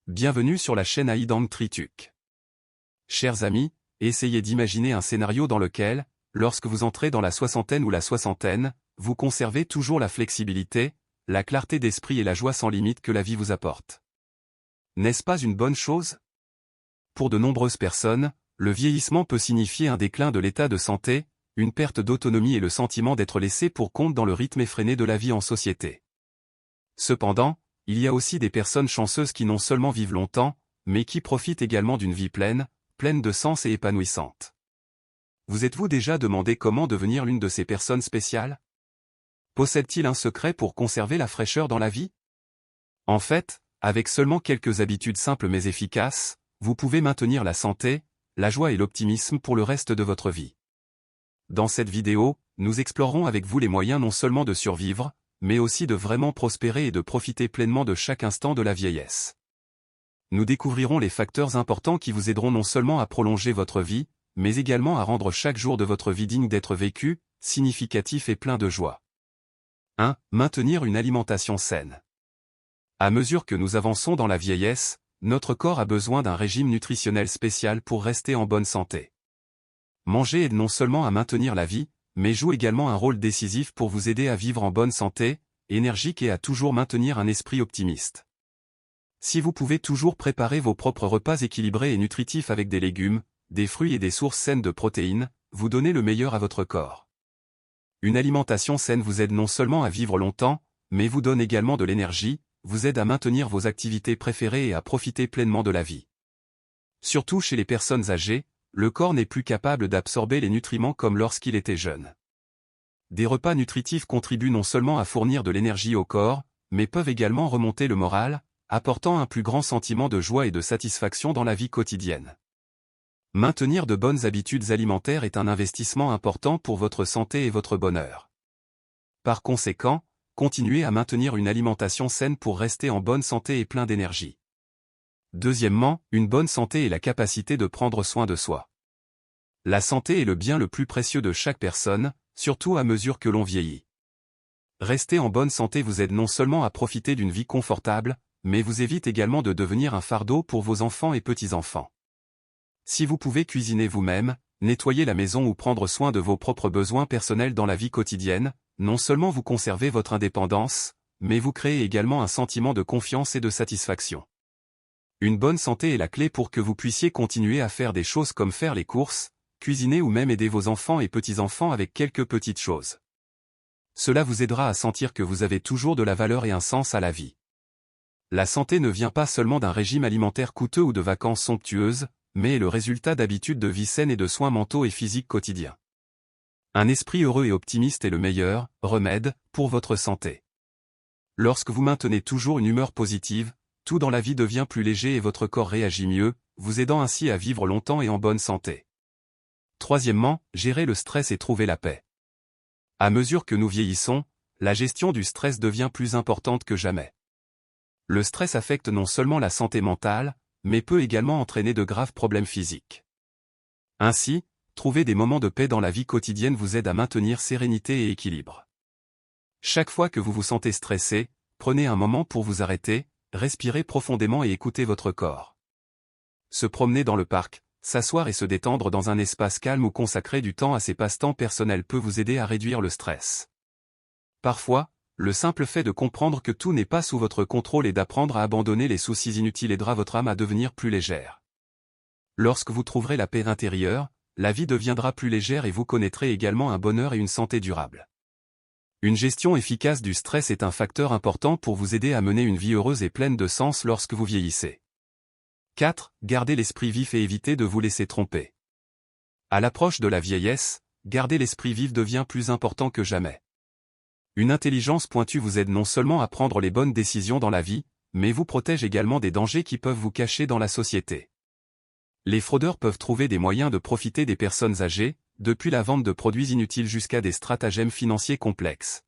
Bienvenue sur la chaîne Aïdang Trituk. Chers amis, essayez d'imaginer un scénario dans lequel, lorsque vous entrez dans la soixantaine ou la soixantaine, vous conservez toujours la flexibilité, la clarté d'esprit et la joie sans limite que la vie vous apporte. N'est-ce pas une bonne chose? Pour de nombreuses personnes, le vieillissement peut signifier un déclin de l'état de santé, une perte d'autonomie et le sentiment d'être laissé pour compte dans le rythme effréné de la vie en société. Cependant, il y a aussi des personnes chanceuses qui non seulement vivent longtemps, mais qui profitent également d'une vie pleine, pleine de sens et épanouissante. Vous êtes-vous déjà demandé comment devenir l'une de ces personnes spéciales? Possède-t-il un secret pour conserver la fraîcheur dans la vie? En fait, avec seulement quelques habitudes simples mais efficaces, vous pouvez maintenir la santé, la joie et l'optimisme pour le reste de votre vie. Dans cette vidéo, nous explorerons avec vous les moyens non seulement de survivre, mais aussi de vraiment prospérer et de profiter pleinement de chaque instant de la vieillesse. Nous découvrirons les facteurs importants qui vous aideront non seulement à prolonger votre vie, mais également à rendre chaque jour de votre vie digne d'être vécu, significatif et plein de joie. 1. Maintenir une alimentation saine. À mesure que nous avançons dans la vieillesse, notre corps a besoin d'un régime nutritionnel spécial pour rester en bonne santé. Manger aide non seulement à maintenir la vie, mais joue également un rôle décisif pour vous aider à vivre en bonne santé, énergique et à toujours maintenir un esprit optimiste. Si vous pouvez toujours préparer vos propres repas équilibrés et nutritifs avec des légumes, des fruits et des sources saines de protéines, vous donnez le meilleur à votre corps. Une alimentation saine vous aide non seulement à vivre longtemps, mais vous donne également de l'énergie, vous aide à maintenir vos activités préférées et à profiter pleinement de la vie. Surtout chez les personnes âgées, le corps n'est plus capable d'absorber les nutriments comme lorsqu'il était jeune. Des repas nutritifs contribuent non seulement à fournir de l'énergie au corps, mais peuvent également remonter le moral, apportant un plus grand sentiment de joie et de satisfaction dans la vie quotidienne. Maintenir de bonnes habitudes alimentaires est un investissement important pour votre santé et votre bonheur. Par conséquent, continuez à maintenir une alimentation saine pour rester en bonne santé et plein d'énergie. Deuxièmement, une bonne santé est la capacité de prendre soin de soi. La santé est le bien le plus précieux de chaque personne, surtout à mesure que l'on vieillit. Rester en bonne santé vous aide non seulement à profiter d'une vie confortable, mais vous évite également de devenir un fardeau pour vos enfants et petits-enfants. Si vous pouvez cuisiner vous-même, nettoyer la maison ou prendre soin de vos propres besoins personnels dans la vie quotidienne, non seulement vous conservez votre indépendance, mais vous créez également un sentiment de confiance et de satisfaction. Une bonne santé est la clé pour que vous puissiez continuer à faire des choses comme faire les courses, cuisiner ou même aider vos enfants et petits-enfants avec quelques petites choses. Cela vous aidera à sentir que vous avez toujours de la valeur et un sens à la vie. La santé ne vient pas seulement d'un régime alimentaire coûteux ou de vacances somptueuses, mais est le résultat d'habitudes de vie saines et de soins mentaux et physiques quotidiens. Un esprit heureux et optimiste est le meilleur remède pour votre santé. Lorsque vous maintenez toujours une humeur positive, tout dans la vie devient plus léger et votre corps réagit mieux, vous aidant ainsi à vivre longtemps et en bonne santé. Troisièmement, gérer le stress et trouver la paix. À mesure que nous vieillissons, la gestion du stress devient plus importante que jamais. Le stress affecte non seulement la santé mentale, mais peut également entraîner de graves problèmes physiques. Ainsi, trouver des moments de paix dans la vie quotidienne vous aide à maintenir sérénité et équilibre. Chaque fois que vous vous sentez stressé, prenez un moment pour vous arrêter, respirer profondément et écouter votre corps. Se promener dans le parc, s'asseoir et se détendre dans un espace calme ou consacrer du temps à ses passe-temps personnels peut vous aider à réduire le stress. Parfois, le simple fait de comprendre que tout n'est pas sous votre contrôle et d'apprendre à abandonner les soucis inutiles aidera votre âme à devenir plus légère. Lorsque vous trouverez la paix intérieure, la vie deviendra plus légère et vous connaîtrez également un bonheur et une santé durable. Une gestion efficace du stress est un facteur important pour vous aider à mener une vie heureuse et pleine de sens lorsque vous vieillissez. 4. Gardez l'esprit vif et évitez de vous laisser tromper. À l'approche de la vieillesse, garder l'esprit vif devient plus important que jamais. Une intelligence pointue vous aide non seulement à prendre les bonnes décisions dans la vie, mais vous protège également des dangers qui peuvent vous cacher dans la société. Les fraudeurs peuvent trouver des moyens de profiter des personnes âgées, depuis la vente de produits inutiles jusqu'à des stratagèmes financiers complexes.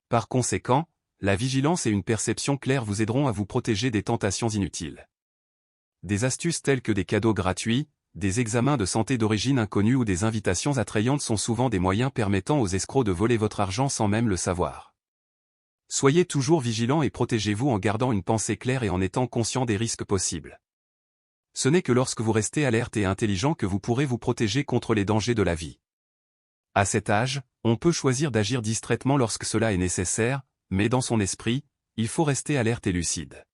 Par conséquent, la vigilance et une perception claire vous aideront à vous protéger des tentations inutiles. Des astuces telles que des cadeaux gratuits, des examens de santé d'origine inconnue ou des invitations attrayantes sont souvent des moyens permettant aux escrocs de voler votre argent sans même le savoir. Soyez toujours vigilant et protégez-vous en gardant une pensée claire et en étant conscient des risques possibles. Ce n'est que lorsque vous restez alerte et intelligent que vous pourrez vous protéger contre les dangers de la vie. À cet âge, on peut choisir d'agir distraitement lorsque cela est nécessaire, mais dans son esprit, il faut rester alerte et lucide.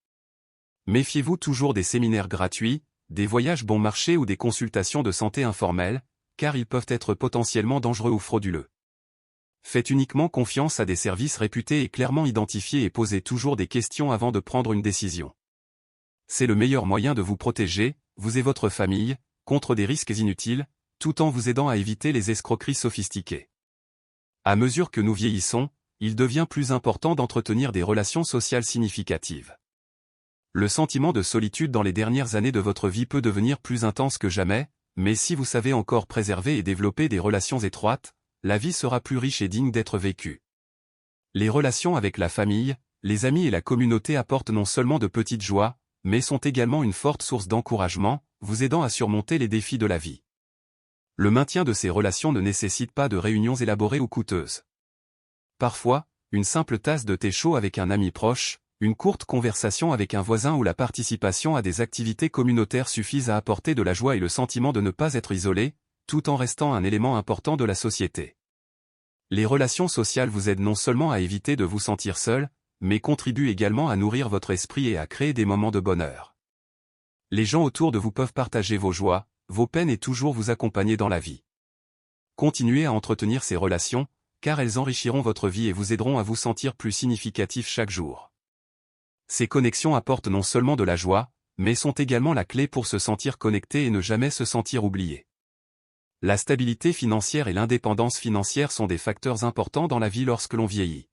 Méfiez-vous toujours des séminaires gratuits, des voyages bon marché ou des consultations de santé informelles, car ils peuvent être potentiellement dangereux ou frauduleux. Faites uniquement confiance à des services réputés et clairement identifiés et posez toujours des questions avant de prendre une décision. C'est le meilleur moyen de vous protéger, vous et votre famille, contre des risques inutiles, tout en vous aidant à éviter les escroqueries sophistiquées. À mesure que nous vieillissons, il devient plus important d'entretenir des relations sociales significatives. Le sentiment de solitude dans les dernières années de votre vie peut devenir plus intense que jamais, mais si vous savez encore préserver et développer des relations étroites, la vie sera plus riche et digne d'être vécue. Les relations avec la famille, les amis et la communauté apportent non seulement de petites joies, mais sont également une forte source d'encouragement, vous aidant à surmonter les défis de la vie. Le maintien de ces relations ne nécessite pas de réunions élaborées ou coûteuses. Parfois, une simple tasse de thé chaud avec un ami proche, une courte conversation avec un voisin ou la participation à des activités communautaires suffisent à apporter de la joie et le sentiment de ne pas être isolé, tout en restant un élément important de la société. Les relations sociales vous aident non seulement à éviter de vous sentir seul, mais contribuent également à nourrir votre esprit et à créer des moments de bonheur. Les gens autour de vous peuvent partager vos joies, vos peines et toujours vous accompagner dans la vie. Continuez à entretenir ces relations, car elles enrichiront votre vie et vous aideront à vous sentir plus significatif chaque jour. Ces connexions apportent non seulement de la joie, mais sont également la clé pour se sentir connecté et ne jamais se sentir oublié. La stabilité financière et l'indépendance financière sont des facteurs importants dans la vie lorsque l'on vieillit.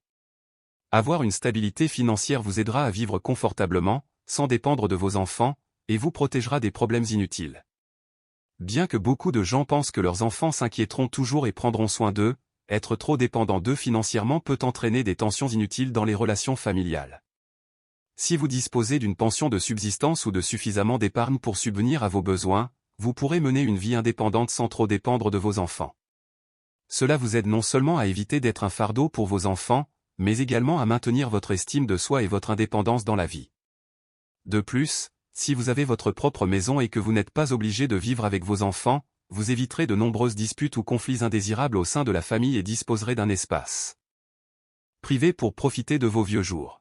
Avoir une stabilité financière vous aidera à vivre confortablement, sans dépendre de vos enfants, et vous protégera des problèmes inutiles. Bien que beaucoup de gens pensent que leurs enfants s'inquiéteront toujours et prendront soin d'eux, être trop dépendant d'eux financièrement peut entraîner des tensions inutiles dans les relations familiales. Si vous disposez d'une pension de subsistance ou de suffisamment d'épargne pour subvenir à vos besoins, vous pourrez mener une vie indépendante sans trop dépendre de vos enfants. Cela vous aide non seulement à éviter d'être un fardeau pour vos enfants, mais également à maintenir votre estime de soi et votre indépendance dans la vie. De plus, si vous avez votre propre maison et que vous n'êtes pas obligé de vivre avec vos enfants, vous éviterez de nombreuses disputes ou conflits indésirables au sein de la famille et disposerez d'un espace privé pour profiter de vos vieux jours.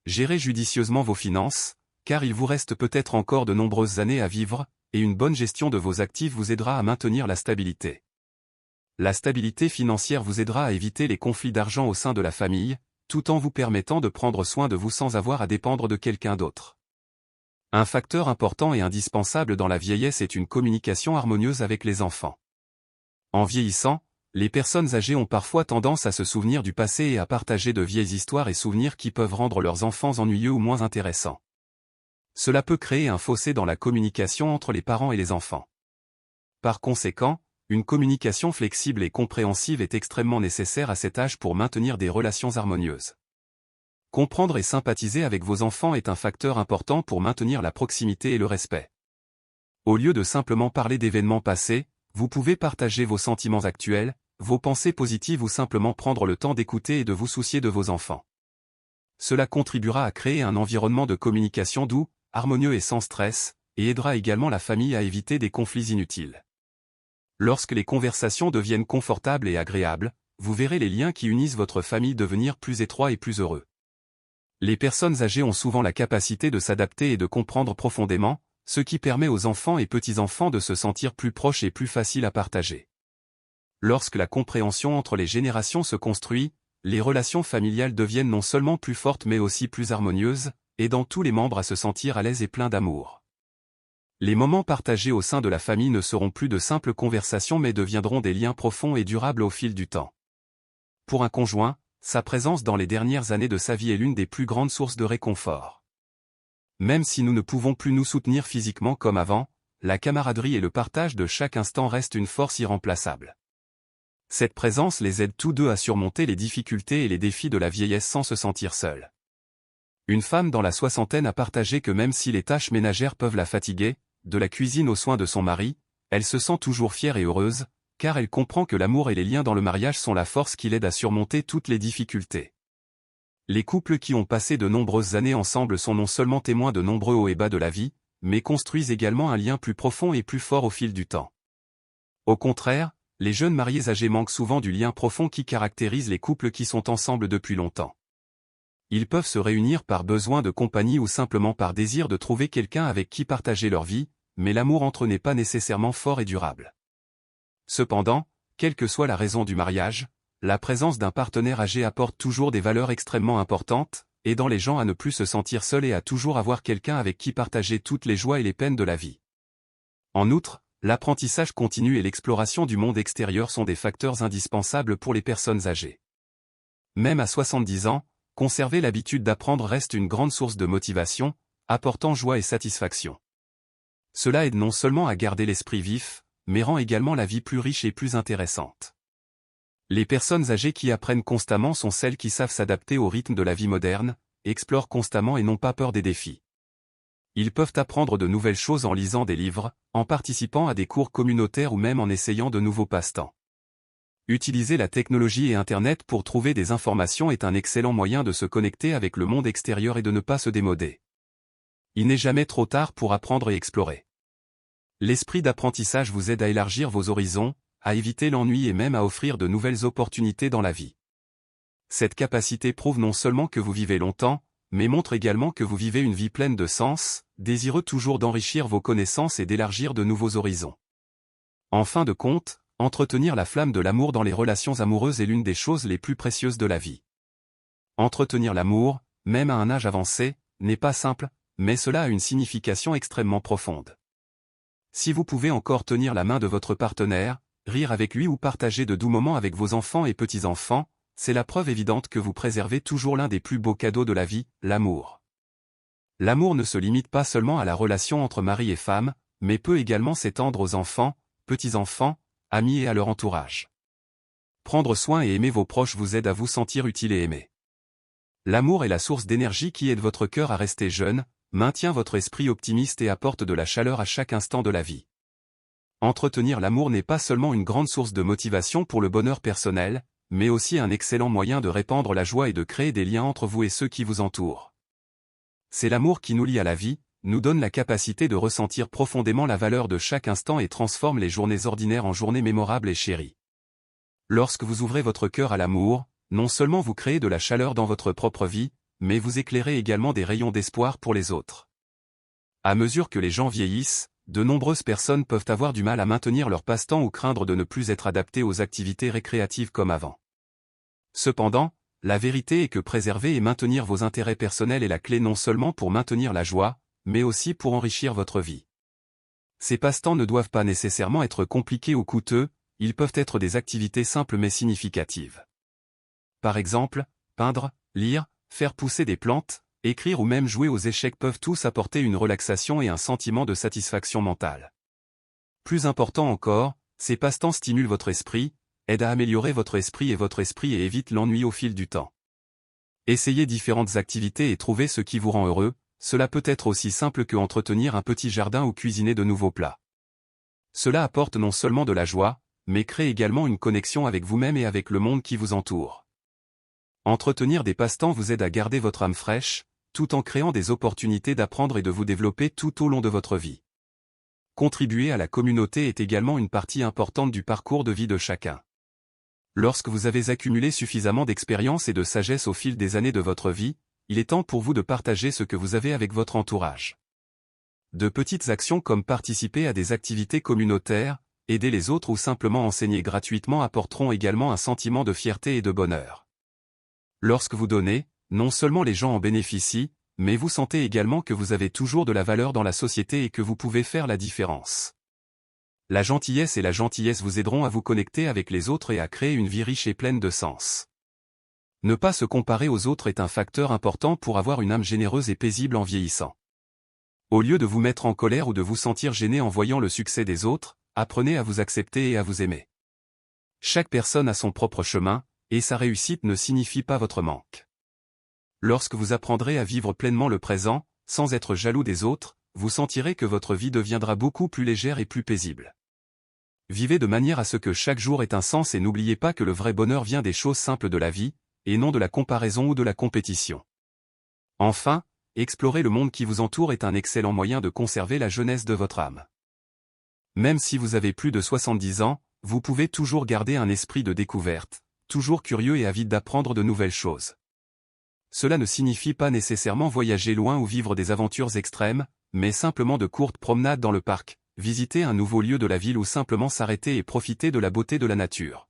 Gérez judicieusement vos finances, car il vous reste peut-être encore de nombreuses années à vivre, et une bonne gestion de vos actifs vous aidera à maintenir la stabilité. La stabilité financière vous aidera à éviter les conflits d'argent au sein de la famille, tout en vous permettant de prendre soin de vous sans avoir à dépendre de quelqu'un d'autre. Un facteur important et indispensable dans la vieillesse est une communication harmonieuse avec les enfants. En vieillissant, les personnes âgées ont parfois tendance à se souvenir du passé et à partager de vieilles histoires et souvenirs qui peuvent rendre leurs enfants ennuyeux ou moins intéressants. Cela peut créer un fossé dans la communication entre les parents et les enfants. Par conséquent, une communication flexible et compréhensive est extrêmement nécessaire à cet âge pour maintenir des relations harmonieuses. Comprendre et sympathiser avec vos enfants est un facteur important pour maintenir la proximité et le respect. Au lieu de simplement parler d'événements passés, vous pouvez partager vos sentiments actuels, vos pensées positives ou simplement prendre le temps d'écouter et de vous soucier de vos enfants. Cela contribuera à créer un environnement de communication doux, harmonieux et sans stress, et aidera également la famille à éviter des conflits inutiles. Lorsque les conversations deviennent confortables et agréables, vous verrez les liens qui unissent votre famille devenir plus étroits et plus heureux. Les personnes âgées ont souvent la capacité de s'adapter et de comprendre profondément, ce qui permet aux enfants et petits-enfants de se sentir plus proches et plus faciles à partager. Lorsque la compréhension entre les générations se construit, les relations familiales deviennent non seulement plus fortes mais aussi plus harmonieuses, aidant tous les membres à se sentir à l'aise et pleins d'amour. Les moments partagés au sein de la famille ne seront plus de simples conversations mais deviendront des liens profonds et durables au fil du temps. Pour un conjoint, sa présence dans les dernières années de sa vie est l'une des plus grandes sources de réconfort. Même si nous ne pouvons plus nous soutenir physiquement comme avant, la camaraderie et le partage de chaque instant restent une force irremplaçable. Cette présence les aide tous deux à surmonter les difficultés et les défis de la vieillesse sans se sentir seuls. Une femme dans la soixantaine a partagé que même si les tâches ménagères peuvent la fatiguer, de la cuisine aux soins de son mari, elle se sent toujours fière et heureuse, car elle comprend que l'amour et les liens dans le mariage sont la force qui l'aide à surmonter toutes les difficultés. Les couples qui ont passé de nombreuses années ensemble sont non seulement témoins de nombreux hauts et bas de la vie, mais construisent également un lien plus profond et plus fort au fil du temps. Au contraire, les jeunes mariés âgés manquent souvent du lien profond qui caractérise les couples qui sont ensemble depuis longtemps. Ils peuvent se réunir par besoin de compagnie ou simplement par désir de trouver quelqu'un avec qui partager leur vie, mais l'amour entre eux n'est pas nécessairement fort et durable. Cependant, quelle que soit la raison du mariage, la présence d'un partenaire âgé apporte toujours des valeurs extrêmement importantes, aidant les gens à ne plus se sentir seuls et à toujours avoir quelqu'un avec qui partager toutes les joies et les peines de la vie. En outre, l'apprentissage continu et l'exploration du monde extérieur sont des facteurs indispensables pour les personnes âgées. Même à 70 ans, conserver l'habitude d'apprendre reste une grande source de motivation, apportant joie et satisfaction. Cela aide non seulement à garder l'esprit vif, mais rend également la vie plus riche et plus intéressante. Les personnes âgées qui apprennent constamment sont celles qui savent s'adapter au rythme de la vie moderne, explorent constamment et n'ont pas peur des défis. Ils peuvent apprendre de nouvelles choses en lisant des livres, en participant à des cours communautaires ou même en essayant de nouveaux passe-temps. Utiliser la technologie et Internet pour trouver des informations est un excellent moyen de se connecter avec le monde extérieur et de ne pas se démoder. Il n'est jamais trop tard pour apprendre et explorer. L'esprit d'apprentissage vous aide à élargir vos horizons, à éviter l'ennui et même à offrir de nouvelles opportunités dans la vie. Cette capacité prouve non seulement que vous vivez longtemps, mais montre également que vous vivez une vie pleine de sens, désireux toujours d'enrichir vos connaissances et d'élargir de nouveaux horizons. En fin de compte, entretenir la flamme de l'amour dans les relations amoureuses est l'une des choses les plus précieuses de la vie. Entretenir l'amour, même à un âge avancé, n'est pas simple, mais cela a une signification extrêmement profonde. Si vous pouvez encore tenir la main de votre partenaire, rire avec lui ou partager de doux moments avec vos enfants et petits-enfants, c'est la preuve évidente que vous préservez toujours l'un des plus beaux cadeaux de la vie, l'amour. L'amour ne se limite pas seulement à la relation entre mari et femme, mais peut également s'étendre aux enfants, petits-enfants, amis et à leur entourage. Prendre soin et aimer vos proches vous aide à vous sentir utile et aimé. L'amour est la source d'énergie qui aide votre cœur à rester jeune, maintient votre esprit optimiste et apporte de la chaleur à chaque instant de la vie. Entretenir l'amour n'est pas seulement une grande source de motivation pour le bonheur personnel, mais aussi un excellent moyen de répandre la joie et de créer des liens entre vous et ceux qui vous entourent. C'est l'amour qui nous lie à la vie, nous donne la capacité de ressentir profondément la valeur de chaque instant et transforme les journées ordinaires en journées mémorables et chéries. Lorsque vous ouvrez votre cœur à l'amour, non seulement vous créez de la chaleur dans votre propre vie, mais vous éclairez également des rayons d'espoir pour les autres. À mesure que les gens vieillissent, de nombreuses personnes peuvent avoir du mal à maintenir leur passe-temps ou craindre de ne plus être adaptées aux activités récréatives comme avant. Cependant, la vérité est que préserver et maintenir vos intérêts personnels est la clé non seulement pour maintenir la joie, mais aussi pour enrichir votre vie. Ces passe-temps ne doivent pas nécessairement être compliqués ou coûteux, ils peuvent être des activités simples mais significatives. Par exemple, peindre, lire, faire pousser des plantes, écrire ou même jouer aux échecs peuvent tous apporter une relaxation et un sentiment de satisfaction mentale. Plus important encore, ces passe-temps stimulent votre esprit, aident à améliorer votre esprit et évitent l'ennui au fil du temps. Essayez différentes activités et trouvez ce qui vous rend heureux, cela peut être aussi simple que entretenir un petit jardin ou cuisiner de nouveaux plats. Cela apporte non seulement de la joie, mais crée également une connexion avec vous-même et avec le monde qui vous entoure. Entretenir des passe-temps vous aide à garder votre âme fraîche, tout en créant des opportunités d'apprendre et de vous développer tout au long de votre vie. Contribuer à la communauté est également une partie importante du parcours de vie de chacun. Lorsque vous avez accumulé suffisamment d'expérience et de sagesse au fil des années de votre vie, il est temps pour vous de partager ce que vous avez avec votre entourage. De petites actions comme participer à des activités communautaires, aider les autres ou simplement enseigner gratuitement apporteront également un sentiment de fierté et de bonheur. Lorsque vous donnez, non seulement les gens en bénéficient, mais vous sentez également que vous avez toujours de la valeur dans la société et que vous pouvez faire la différence. La gentillesse et la gentillesse vous aideront à vous connecter avec les autres et à créer une vie riche et pleine de sens. Ne pas se comparer aux autres est un facteur important pour avoir une âme généreuse et paisible en vieillissant. Au lieu de vous mettre en colère ou de vous sentir gêné en voyant le succès des autres, apprenez à vous accepter et à vous aimer. Chaque personne a son propre chemin, et sa réussite ne signifie pas votre manque. Lorsque vous apprendrez à vivre pleinement le présent, sans être jaloux des autres, vous sentirez que votre vie deviendra beaucoup plus légère et plus paisible. Vivez de manière à ce que chaque jour ait un sens et n'oubliez pas que le vrai bonheur vient des choses simples de la vie, et non de la comparaison ou de la compétition. Enfin, explorer le monde qui vous entoure est un excellent moyen de conserver la jeunesse de votre âme. Même si vous avez plus de 70 ans, vous pouvez toujours garder un esprit de découverte, toujours curieux et avide d'apprendre de nouvelles choses. Cela ne signifie pas nécessairement voyager loin ou vivre des aventures extrêmes, mais simplement de courtes promenades dans le parc, visiter un nouveau lieu de la ville ou simplement s'arrêter et profiter de la beauté de la nature.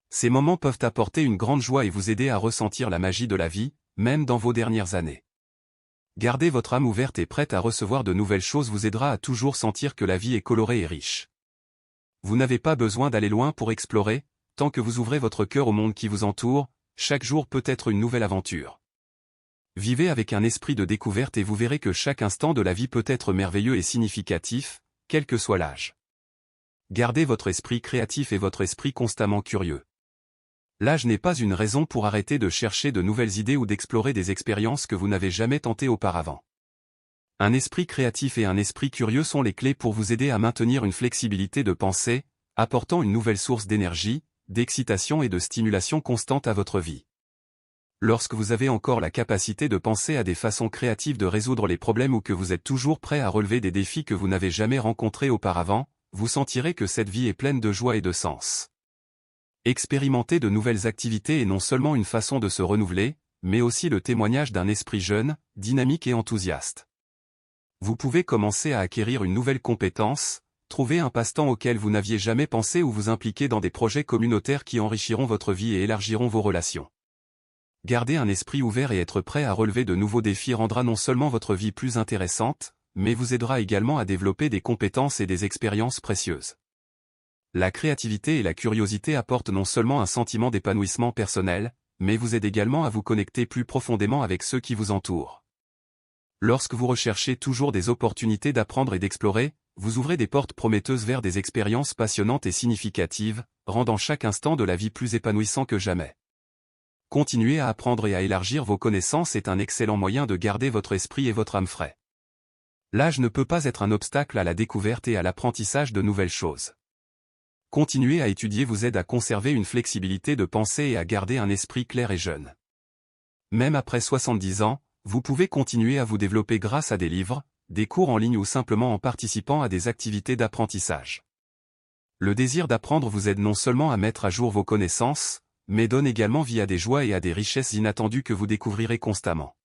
Ces moments peuvent apporter une grande joie et vous aider à ressentir la magie de la vie, même dans vos dernières années. Garder votre âme ouverte et prête à recevoir de nouvelles choses vous aidera à toujours sentir que la vie est colorée et riche. Vous n'avez pas besoin d'aller loin pour explorer, tant que vous ouvrez votre cœur au monde qui vous entoure, chaque jour peut être une nouvelle aventure. Vivez avec un esprit de découverte et vous verrez que chaque instant de la vie peut être merveilleux et significatif, quel que soit l'âge. Gardez votre esprit créatif et votre esprit constamment curieux. L'âge n'est pas une raison pour arrêter de chercher de nouvelles idées ou d'explorer des expériences que vous n'avez jamais tentées auparavant. Un esprit créatif et un esprit curieux sont les clés pour vous aider à maintenir une flexibilité de pensée, apportant une nouvelle source d'énergie, d'excitation et de stimulation constante à votre vie. Lorsque vous avez encore la capacité de penser à des façons créatives de résoudre les problèmes ou que vous êtes toujours prêt à relever des défis que vous n'avez jamais rencontrés auparavant, vous sentirez que cette vie est pleine de joie et de sens. Expérimenter de nouvelles activités est non seulement une façon de se renouveler, mais aussi le témoignage d'un esprit jeune, dynamique et enthousiaste. Vous pouvez commencer à acquérir une nouvelle compétence, trouver un passe-temps auquel vous n'aviez jamais pensé ou vous impliquer dans des projets communautaires qui enrichiront votre vie et élargiront vos relations. Garder un esprit ouvert et être prêt à relever de nouveaux défis rendra non seulement votre vie plus intéressante, mais vous aidera également à développer des compétences et des expériences précieuses. La créativité et la curiosité apportent non seulement un sentiment d'épanouissement personnel, mais vous aident également à vous connecter plus profondément avec ceux qui vous entourent. Lorsque vous recherchez toujours des opportunités d'apprendre et d'explorer, vous ouvrez des portes prometteuses vers des expériences passionnantes et significatives, rendant chaque instant de la vie plus épanouissant que jamais. Continuer à apprendre et à élargir vos connaissances est un excellent moyen de garder votre esprit et votre âme frais. L'âge ne peut pas être un obstacle à la découverte et à l'apprentissage de nouvelles choses. Continuer à étudier vous aide à conserver une flexibilité de pensée et à garder un esprit clair et jeune. Même après 70 ans, vous pouvez continuer à vous développer grâce à des livres, des cours en ligne ou simplement en participant à des activités d'apprentissage. Le désir d'apprendre vous aide non seulement à mettre à jour vos connaissances, mais donne également vie à des joies et à des richesses inattendues que vous découvrirez constamment.